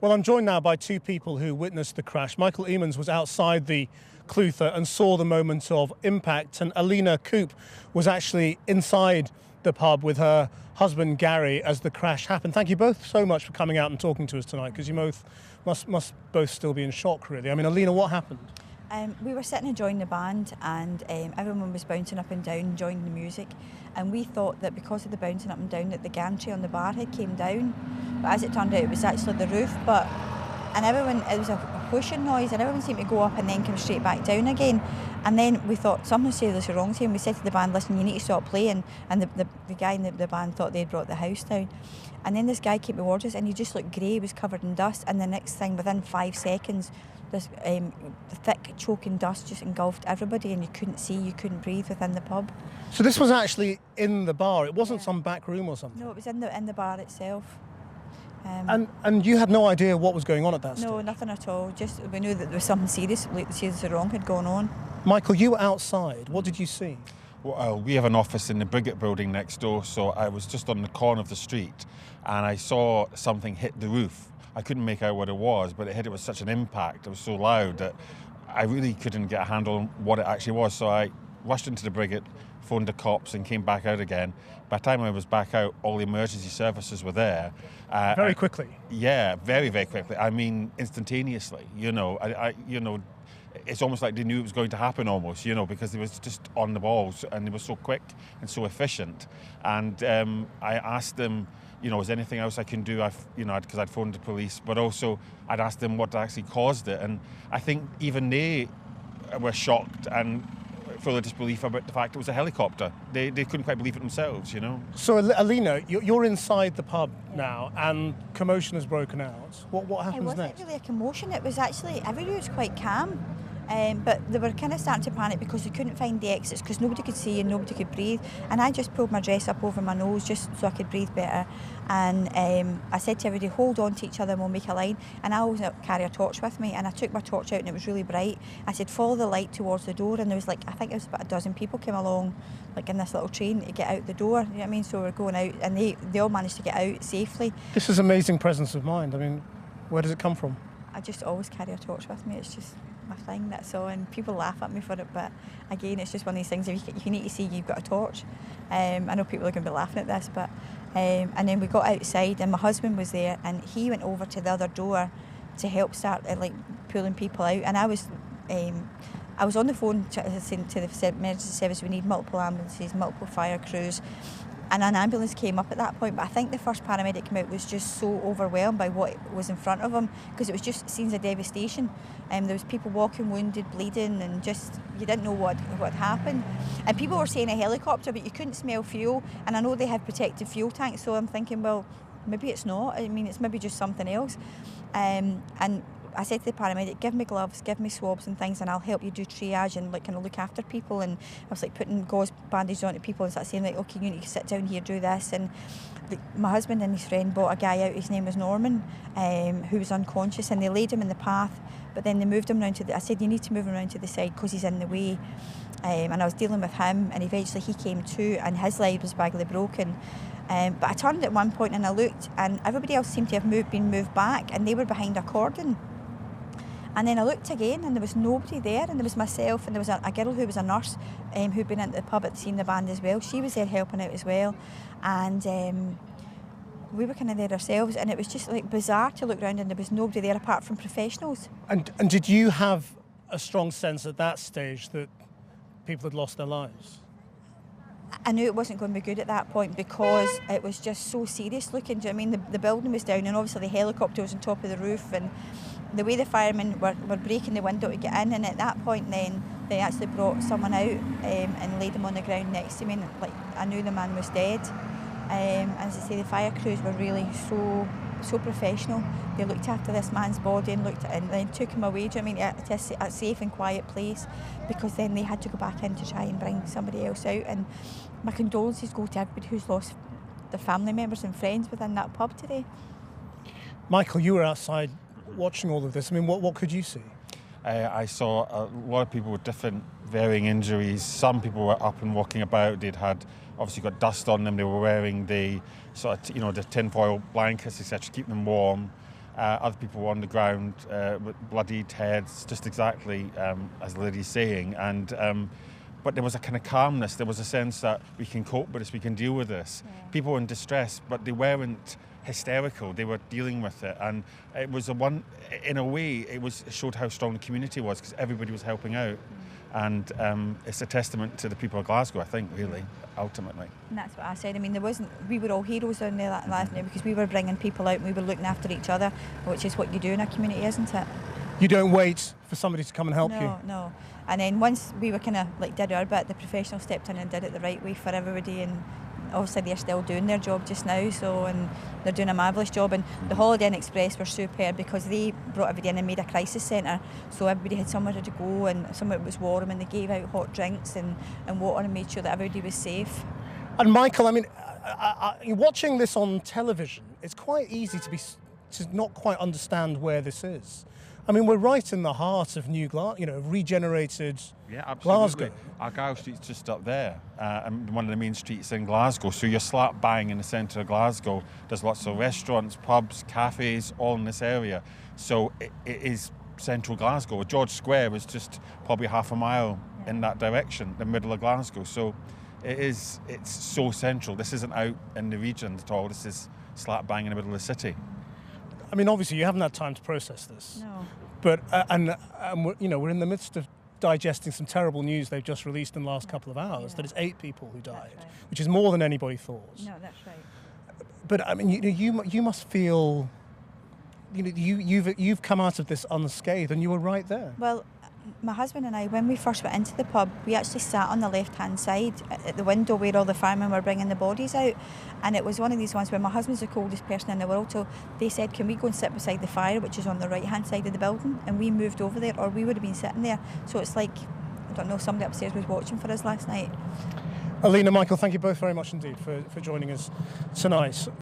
Well, I'm joined now by two people who witnessed the crash. Michael Eamons was outside the Clutha and saw the moment of impact, and Alina Coop was actually inside the pub with her husband Gary as the crash happened. Thank you both so much for coming out and talking to us tonight, because you both must both still be in shock, really. I mean, Alina, what happened? We were sitting enjoying the band, and everyone was bouncing up and down, enjoying the music, and we thought that because of the bouncing up and down that the gantry on the bar had came down, but as it turned out it was actually the roof. And everyone, it was a whooshing noise, and everyone seemed to go up and then come straight back down again. And then we thought something seriously wrong here, and we said to the band, listen, you need to stop playing. And the guy in the band thought they'd brought the house down. And then this guy came towards us, and he just looked grey, he was covered in dust, and the next thing, within 5 seconds, this thick choking dust just engulfed everybody, and you couldn't see, you couldn't breathe within the pub. So this was actually in the bar, it wasn't some back room or something? No, it was in the bar itself. And you had no idea what was going on at that stage? No, nothing at all. Just we knew that there was something seriously wrong had gone on. Michael, you were outside. What did you see? Well, we have an office in the Brigade building next door, so I was just on the corner of the street and I saw something hit the roof. I couldn't make out what it was, but it hit it with such an impact. It was so loud that I really couldn't get a handle on what it actually was. So I rushed into the Brigade, phoned the cops and came back out again. By the time I was back out, all the emergency services were there. Very quickly? Yeah, very, very quickly. I mean, instantaneously, it's almost like they knew it was going to happen almost, because they was just on the ball and they were so quick and so efficient. And I asked them, is there anything else I can do? Because I'd phoned the police, but also I'd asked them what actually caused it. And I think even they were shocked and full of disbelief about the fact it was a helicopter. They couldn't quite believe it themselves, So, Alina, you're inside the pub now and commotion has broken out. What happens next? It wasn't really a commotion. It was actually, everybody was quite calm. But they were kind of starting to panic because they couldn't find the exits, because nobody could see and nobody could breathe. And I just pulled my dress up over my nose just so I could breathe better. And I said to everybody, hold on to each other and we'll make a line. And I always carry a torch with me, and I took my torch out and it was really bright. I said, follow the light towards the door, and there was I think it was about a dozen people came along in this little train to get out the door, you know what I mean? So we're going out, and they all managed to get out safely. This is amazing presence of mind. I mean, where does it come from? I just always carry a torch with me. It's just my thing, that's all, and people laugh at me for it, but again, it's just one of these things, if you need to see you've got a torch. I know people are going to be laughing at this, but and then we got outside and my husband was there, and he went over to the other door to help start pulling people out, and I was on the phone saying to the emergency service, we need multiple ambulances, multiple fire crews. And an ambulance came up at that point, but I think the first paramedic came out was just so overwhelmed by what was in front of him, because it was just scenes of devastation. There was people walking wounded, bleeding, and just, you didn't know what happened. And people were saying a helicopter, but you couldn't smell fuel. And I know they have protected fuel tanks, so I'm thinking, well, maybe it's not. I mean, it's maybe just something else. And I said to the paramedic, give me gloves, give me swabs and things, and I'll help you do triage and kind of look after people. And I was putting gauze bandages onto people and started saying okay, you need to sit down here, do this. And my husband and his friend brought a guy out, his name was Norman, who was unconscious, and they laid him in the path, but then they moved him around I said, you need to move him around to the side because he's in the way. And I was dealing with him, and eventually he came to, and his leg was badly broken. But I turned at one point and I looked, and everybody else seemed to have been moved back, and they were behind a cordon. And then I looked again and there was nobody there, and there was myself, and there was a girl who was a nurse who'd been into the pub at seeing the band as well. She was there helping out as well, and we were kind of there ourselves, and it was just bizarre to look around and there was nobody there apart from professionals. And did you have a strong sense at that stage that people had lost their lives? I knew it wasn't going to be good at that point because it was just so serious looking. Do you know what I mean? The building was down, and obviously the helicopter was on top of the roof, and the way the firemen were breaking the window to get in, and at that point then they actually brought someone out and laid him on the ground next to me, and I knew the man was dead. As I say, the fire crews were really so professional. They looked after this man's body and then took him away, do you know what I mean, to a safe and quiet place, because then they had to go back in to try and bring somebody else out. And my condolences go to everybody who's lost their family members and friends within that pub today. Michael, you were outside watching all of this. I mean, what could you see? I saw a lot of people with different varying injuries. Some people were up and walking about. They'd had obviously got dust on them. They were wearing the sort of, the tinfoil blankets, etc., to keep them warm. Other people were on the ground with bloodied heads, just exactly as Lydia's saying. But there was a kind of calmness. There was a sense that we can cope with this, we can deal with this. Yeah. People were in distress, but they weren't hysterical. They were dealing with it, and it was in a way, it showed how strong the community was, because everybody was helping out. And it's a testament to the people of Glasgow, I think, really, ultimately. And that's what I said. I mean, we were all heroes down there that last night, because we were bringing people out and we were looking after each other, which is what you do in a community, isn't it? You don't wait for somebody to come and help you? No. And then once we were kind of like did our bit, the professionals stepped in and did it the right way for everybody, and obviously they're still doing their job just now, and they're doing a marvellous job. And the Holiday Inn Express were superb, because they brought everybody in and made a crisis centre, so everybody had somewhere to go and somewhere that was warm, and they gave out hot drinks and water and made sure that everybody was safe. And Michael, I mean, watching this on television, it's quite easy to not quite understand where this is. I mean, we're right in the heart of regenerated Glasgow. Argyle Street's just up there, and one of the main streets in Glasgow. So you're slap bang in the centre of Glasgow. There's lots of restaurants, pubs, cafes, all in this area. So it is central Glasgow. George Square is just probably half a mile in that direction, the middle of Glasgow. So it's so central. This isn't out in the region at all. This is slap bang in the middle of the city. I mean, obviously, you haven't had time to process this. No. But we're in the midst of digesting some terrible news they've just released in the last couple of hours. Yeah. That it's 8 people who died, That's right. which is more than anybody thought. No, that's right. But I mean, you must feel, you've come out of this unscathed, and you were right there. Well, my husband and I, when we first went into the pub, we actually sat on the left-hand side at the window where all the firemen were bringing the bodies out. And it was one of these ones where my husband's the coldest person in the world, so they said, can we go and sit beside the fire, which is on the right-hand side of the building? And we moved over there, or we would have been sitting there. So it's like, I don't know, somebody upstairs was watching for us last night. Alina, Michael, thank you both very much indeed for joining us tonight.